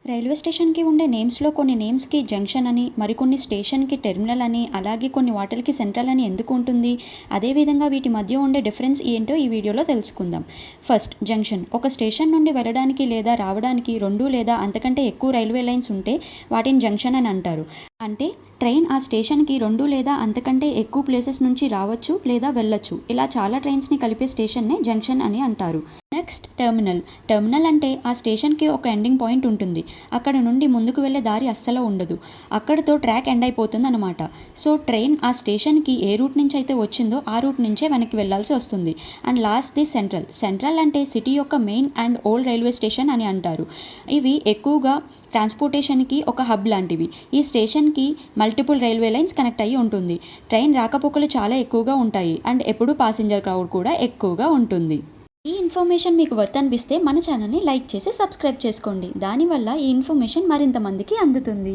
Railway స్టేషన్‌కి ఉండే నేమ్స్‌లో కొన్ని నేమ్స్‌కి జంక్షన్ అని, మరికొన్ని స్టేషన్‌కి టెర్మినల్ అని, అలాగే కొన్ని వాటిలకి సెంట్రల్ అని ఎందుకు ఉంటుంది? అదేవిధంగా వీటి మధ్య ఉండే డిఫరెన్స్ ఏంటో ఈ వీడియోలో తెలుసుకుందాం. First junction. ఒక స్టేషన్ నుండి వెళ్ళడానికి లేదా రావడానికి 2 లేదా అంతకంటే ఎక్కువ రైల్వే లైన్స్ ఉంటే వాటిని జంక్షన్ అని అంటారు. అంటే ట్రైన్ ఆ స్టేషన్‌కి 2 లేదా అంతకంటే ఎక్కువ ప్లేసెస్ నుంచి రావచ్చు లేదా వెళ్ళొచ్చు. ఇలా చాలా ట్రైన్స్‌ని కలిపే స్టేషన్‌నే జంక్షన్ అని అంటారు. Next terminal. టెర్మినల్ అంటే ఆ స్టేషన్‌కి ఒక ఎండింగ్ పాయింట్ ఉంటుంది. అక్కడ నుండి ముందుకు వెళ్ళే దారి అస్సలు ఉండదు. అక్కడితో ట్రాక్ ఎండ్ అయిపోతుందన్నమాట. సో ట్రైన్ ఆ స్టేషన్‌కి ఏ రూట్ నుంచి అయితే వచ్చిందో ఆ రూట్ నుంచే వెనక్కి వెళ్ళాల్సి వస్తుంది. అండ్ లాస్ట్‌ది సెంట్రల్. సెంట్రల్ అంటే సిటీ యొక్క main and old railway station అని అంటారు. ఇవి ఎక్కువగా ట్రాన్స్పోర్టేషన్‌కి ఒక హబ్ లాంటివి. ఈ స్టేషన్‌కి మల్టిపుల్ రైల్వే లైన్స్ కనెక్ట్ అయ్యి ఉంటుంది. ట్రైన్ రాకపోకలు చాలా ఎక్కువగా ఉంటాయి అండ్ ఎప్పుడూ ప్యాసింజర్ క్రౌడ్ కూడా ఎక్కువగా ఉంటుంది. ఈ ఇన్ఫర్మేషన్ మీకు వర్త్ అనిపిస్తే మన ఛానల్ని లైక్ చేసి సబ్స్క్రైబ్ చేసుకోండి. దానివల్ల ఈ ఇన్ఫర్మేషన్ మరింత మందికి అందుతుంది.